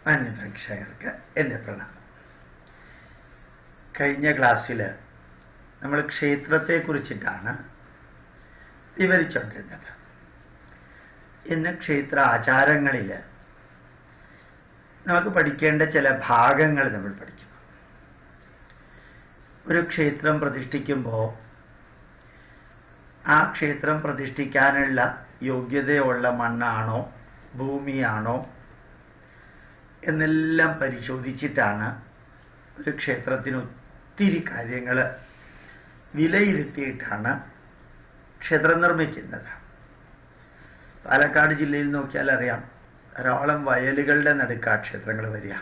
മാന്യപ്രേക്ഷകർക്ക് എൻ്റെ പ്രണാമം. കഴിഞ്ഞ ക്ലാസ്സിൽ നമ്മൾ ക്ഷേത്രത്തെക്കുറിച്ചിട്ടാണ് വിവരിച്ചുകൊണ്ടിരുന്നത്. ഇന്ന് ക്ഷേത്ര ആചാരങ്ങളിൽ നമുക്ക് പഠിക്കേണ്ട ചില ഭാഗങ്ങൾ നമ്മൾ പഠിക്കും. ഒരു ക്ഷേത്രം പ്രതിഷ്ഠിക്കുമ്പോൾ ആ ക്ഷേത്രം പ്രതിഷ്ഠിക്കാനുള്ള യോഗ്യതയുള്ള മണ്ണാണോ ഭൂമിയാണോ എന്നെല്ലാം പരിശോധിച്ചിട്ടാണ് ഒരു ക്ഷേത്രത്തിന് ഒത്തിരി കാര്യങ്ങൾ വിലയിരുത്തിയിട്ടാണ് ക്ഷേത്രം നിർമ്മിക്കുന്നത്. പാലക്കാട് ജില്ലയിൽ നോക്കിയാൽ അറിയാം, ധാരാളം വയലുകളുടെ നടുക്കാ ക്ഷേത്രങ്ങൾ വരിക.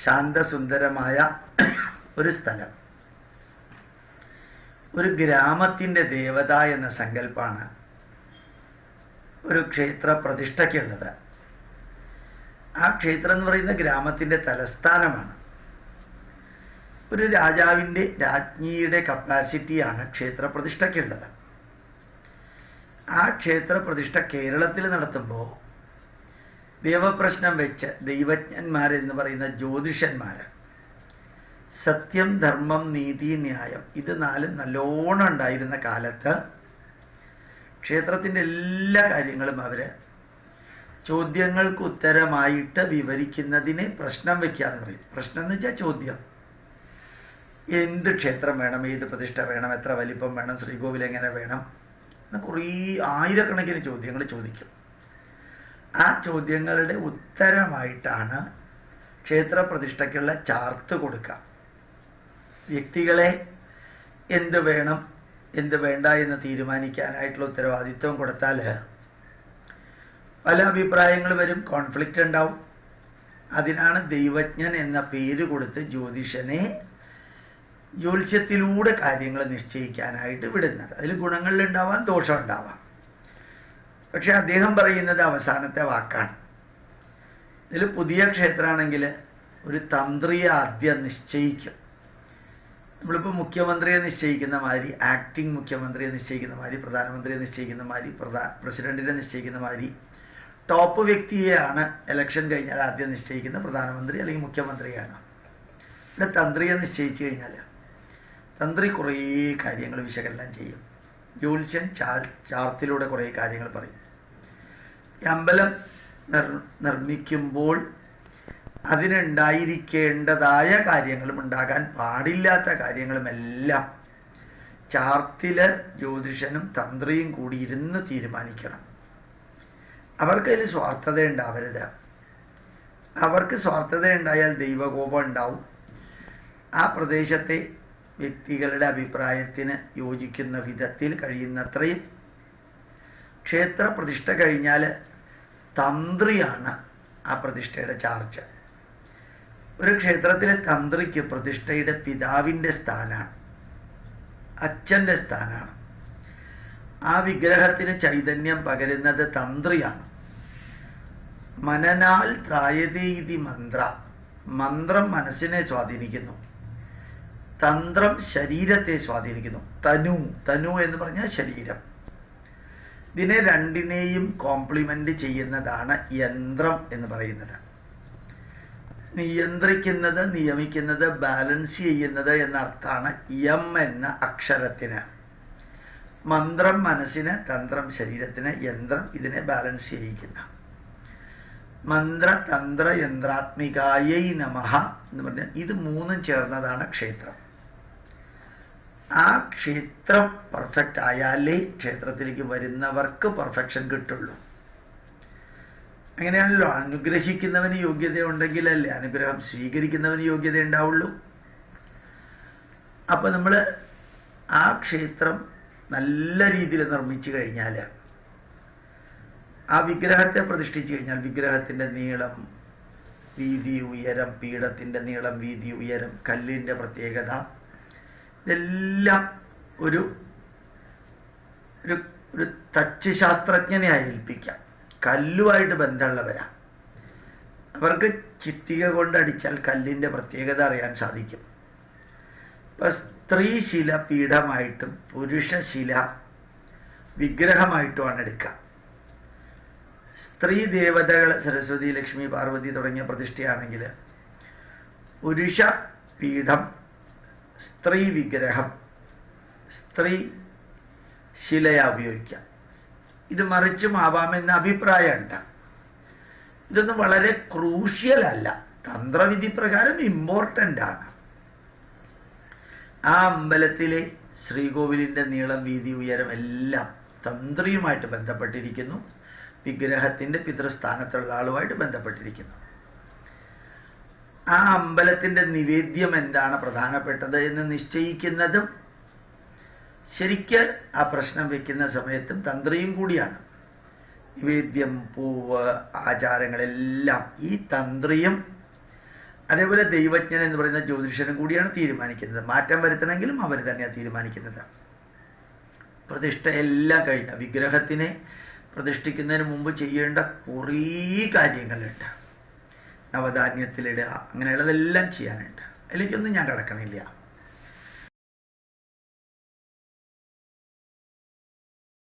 ശാന്തസുന്ദരമായ ഒരു സ്ഥലം, ഒരു ഗ്രാമത്തിൻ്റെ ദേവത എന്ന സങ്കല്പമാണ് ഒരു ക്ഷേത്ര പ്രതിഷ്ഠയ്ക്കുള്ളത്. ആ ക്ഷേത്രം എന്ന് പറയുന്ന ഗ്രാമത്തിൻ്റെ തലസ്ഥാനമാണ്. ഒരു രാജാവിൻ്റെ രാജ്ഞിയുടെ കപ്പാസിറ്റിയാണ് ക്ഷേത്ര പ്രതിഷ്ഠയ്ക്കുള്ളത്. ആ ക്ഷേത്ര പ്രതിഷ്ഠ കേരളത്തിൽ നടത്തുമ്പോൾ ദേവപ്രശ്നം വെച്ച് ദൈവജ്ഞന്മാരെന്ന് പറയുന്ന ജ്യോതിഷന്മാർ സത്യം, ധർമ്മം, നീതി, ന്യായം ഇത് നാലും നല്ലോണം ഉണ്ടായിരുന്ന കാലത്ത് ക്ഷേത്രത്തിൻ്റെ എല്ലാ കാര്യങ്ങളും അവർ ചോദ്യങ്ങൾക്ക് ഉത്തരമായിട്ട് വിവരിക്കുന്നതിന് പ്രശ്നം വയ്ക്കാന്ന് പറയും. പ്രശ്നം എന്ന് വെച്ചാൽ ചോദ്യം. എന്ത് ക്ഷേത്രം വേണം, ഏത് പ്രതിഷ്ഠ വേണം, എത്ര വലിപ്പം വേണം, ശ്രീകോവിൽ എങ്ങനെ വേണം, കുറേ ആയിരക്കണക്കിന് ചോദ്യങ്ങൾ ചോദിക്കും. ആ ചോദ്യങ്ങളുടെ ഉത്തരമായിട്ടാണ് ക്ഷേത്ര പ്രതിഷ്ഠയ്ക്കുള്ള ചാർത്ത് കൊടുക്കുക. വ്യക്തികളെ എന്ത് വേണം എന്ത് വേണ്ട എന്ന് തീരുമാനിക്കാനായിട്ടുള്ള ഉത്തരവാദിത്വം കൊടുത്താൽ പല അഭിപ്രായങ്ങൾ വരും, കോൺഫ്ലിക്റ്റ് ഉണ്ടാവും. അതിനാണ് ദൈവജ്ഞൻ എന്ന പേര് കൊടുത്ത് ജ്യോതിഷനെ ജ്യോത്സ്യത്തിലൂടെ കാര്യങ്ങൾ നിശ്ചയിക്കാനായിട്ട് വിടുന്നത്. അതിൽ ഗുണങ്ങളുണ്ടാവാം, ദോഷമുണ്ടാവാം. പക്ഷെ അദ്ദേഹം പറയുന്നത് അവസാനത്തെ വാക്കാണ്. ഇതിൽ പുതിയ ക്ഷേത്രമാണെങ്കിൽ ഒരു തന്ത്രിയെ ആദ്യം നിശ്ചയിക്കും. നമ്മളിപ്പോൾ മുഖ്യമന്ത്രിയെ നിശ്ചയിക്കുന്ന മാതിരി, ആക്ടിംഗ് മുഖ്യമന്ത്രിയെ നിശ്ചയിക്കുന്ന മാതിരി, പ്രധാനമന്ത്രിയെ നിശ്ചയിക്കുന്ന മാതിരി, പ്രസിഡന്റിനെ നിശ്ചയിക്കുന്ന മാതിരി ടോപ്പ് വ്യക്തിയെയാണ് ഇലക്ഷൻ കഴിഞ്ഞാൽ ആദ്യം നിശ്ചയിക്കുന്ന പ്രധാനമന്ത്രി അല്ലെങ്കിൽ മുഖ്യമന്ത്രിയാണ്. ഇവിടെ തന്ത്രിയെ നിശ്ചയിച്ചു കഴിഞ്ഞാൽ തന്ത്രി കുറേ കാര്യങ്ങൾ വിശകലനം ചെയ്യും. ജ്യോത്സ്യൻ ചാർത്തിലൂടെ കുറേ കാര്യങ്ങൾ പറയും. അമ്പലം നിർമ്മിക്കുമ്പോൾ അതിനുണ്ടായിരിക്കേണ്ടതായ കാര്യങ്ങളും ഉണ്ടാകാൻ പാടില്ലാത്ത കാര്യങ്ങളുമെല്ലാം ചാർത്തില് ജ്യോതിഷനും തന്ത്രിയും കൂടി ഇരുന്ന് തീരുമാനിക്കണം. അവർക്കതിൽ സ്വാർത്ഥത ഉണ്ടാവരുത്. അവർക്ക് സ്വാർത്ഥത ഉണ്ടായാൽ ദൈവകോപം ഉണ്ടാവും. ആ പ്രദേശത്തെ വ്യക്തികളുടെ അഭിപ്രായത്തിന് യോജിക്കുന്ന വിധത്തിൽ കഴിയുന്നത്രയും ക്ഷേത്ര പ്രതിഷ്ഠ കഴിഞ്ഞാൽ തന്ത്രിയാണ് ആ പ്രതിഷ്ഠയുടെ ചാർജ്. ഒരു ക്ഷേത്രത്തിലെ തന്ത്രിക്ക് പ്രതിഷ്ഠയുടെ പിതാവിൻ്റെ സ്ഥാനമാണ്, അച്ഛൻ്റെ സ്ഥാനമാണ്. ആ വിഗ്രഹത്തിന് ചൈതന്യം പകരുന്നത് തന്ത്രിയാണ്. മനനാൽ ത്രായതീതി മന്ത്ര, മന്ത്രം മനസ്സിനെ സ്വാധീനിക്കുന്നു, തന്ത്രം ശരീരത്തെ സ്വാധീനിക്കുന്നു. തനു എന്ന് പറഞ്ഞാൽ ശരീരം. ഇതിനെ രണ്ടിനെയും കോംപ്ലിമെന്റ് ചെയ്യുന്നതാണ് യന്ത്രം എന്ന് പറയുന്നത്. നിയന്ത്രിക്കുന്നത്, നിയമിക്കുന്നത്, ബാലൻസ് ചെയ്യുന്നത് എന്നർത്ഥമാണ് യം എന്ന അക്ഷരത്തിന്. മന്ത്രം മനസ്സിന്, തന്ത്രം ശരീരത്തിന്, യന്ത്രം ഇതിനെ ബാലൻസ് ചെയ്യിക്കുന്ന. മന്ത്ര തന്ത്ര യന്ത്രാത്മികായൈ നമഃ എന്ന് പറഞ്ഞാൽ ഇത് മൂന്നും ചേർന്നതാണ് ക്ഷേത്രം. ആ ക്ഷേത്രം പെർഫെക്റ്റ് ആയാലേ ക്ഷേത്രത്തിലേക്ക് വരുന്നവർക്ക് പെർഫെക്ഷൻ കിട്ടുള്ളൂ. അങ്ങനെയാണല്ലോ, അനുഗ്രഹിക്കുന്നവന് യോഗ്യത ഉണ്ടെങ്കിലല്ലേ അനുഗ്രഹം സ്വീകരിക്കുന്നവന് യോഗ്യത ഉണ്ടാവുള്ളൂ. അപ്പൊ നമ്മൾ ആ ക്ഷേത്രം നല്ല രീതിയിൽ നിർമ്മിച്ചു കഴിഞ്ഞാൽ, ആ വിഗ്രഹത്തെ പ്രതിഷ്ഠിച്ചു കഴിഞ്ഞാൽ വിഗ്രഹത്തിൻ്റെ നീളം, വീതി, ഉയരം, പീഠത്തിൻ്റെ നീളം, വീതി, ഉയരം, കല്ലിൻ്റെ പ്രത്യേകത, ഇതെല്ലാം ഒരു തച്ച് ശാസ്ത്രജ്ഞനെ ഏൽപ്പിക്കാം. കല്ലുമായിട്ട് ബന്ധമുള്ളവരാ. അവർക്ക് ചിറ്റിക കൊണ്ടടിച്ചാൽ കല്ലിൻ്റെ പ്രത്യേകത അറിയാൻ സാധിക്കും. ഇപ്പം സ്ത്രീശില പീഠമായിട്ടും പുരുഷശില വിഗ്രഹമായിട്ടുമാണ് എടുക്കുക. സ്ത്രീ ദേവതകൾ സരസ്വതി, ലക്ഷ്മി, പാർവതി തുടങ്ങിയ പ്രതിഷ്ഠയാണെങ്കിൽ പുരുഷ പീഠം, സ്ത്രീ വിഗ്രഹം, സ്ത്രീ ശിലയാ ഉപയോഗിക്കാം. ഇത് മറിച്ചും ആവാമെന്ന അഭിപ്രായമുണ്ട്. ഇതൊന്നും വളരെ ക്രൂഷ്യൽ അല്ല, തന്ത്രവിധി പ്രകാരം ഇമ്പോർട്ടൻ്റ് ആണ്. ആ അമ്പലത്തിലെ ശ്രീകോവിലിൻ്റെ നീളം, വീതി, ഉയരം എല്ലാം തന്ത്രിയുമായിട്ട് ബന്ധപ്പെട്ടിരിക്കുന്നു, വിഗ്രഹത്തിൻ്റെ പിതൃസ്ഥാനത്തുള്ള ആളുമായിട്ട് ബന്ധപ്പെട്ടിരിക്കുന്നു. ആ അമ്പലത്തിൻ്റെ നിവേദ്യം എന്താണ് പ്രധാനപ്പെട്ടത് എന്ന് നിശ്ചയിക്കുന്നതും ശരിക്ക് ആ പ്രശ്നം വയ്ക്കുന്ന സമയത്തും തന്ത്രിയും കൂടിയാണ്. നിവേദ്യം, പൂവ്, ആചാരങ്ങളെല്ലാം ഈ തന്ത്രിയും അതേപോലെ ദൈവജ്ഞൻ എന്ന് പറയുന്ന ജ്യോതിഷനും കൂടിയാണ് തീരുമാനിക്കുന്നത്. മാറ്റം വരുത്തണമെങ്കിലും അവർ തന്നെയാണ് തീരുമാനിക്കുന്നത്. പ്രതിഷ്ഠ എല്ലാം കഴിഞ്ഞ വിഗ്രഹത്തിനെ പ്രതിഷ്ഠിക്കുന്നതിന് മുമ്പ് ചെയ്യേണ്ട കുറേ കാര്യങ്ങളുണ്ട്. നവധാന്യത്തിലിടുക, അങ്ങനെയുള്ളതെല്ലാം ചെയ്യാനുണ്ട്. അതിലേക്കൊന്നും ഞാൻ കടക്കണില്ല.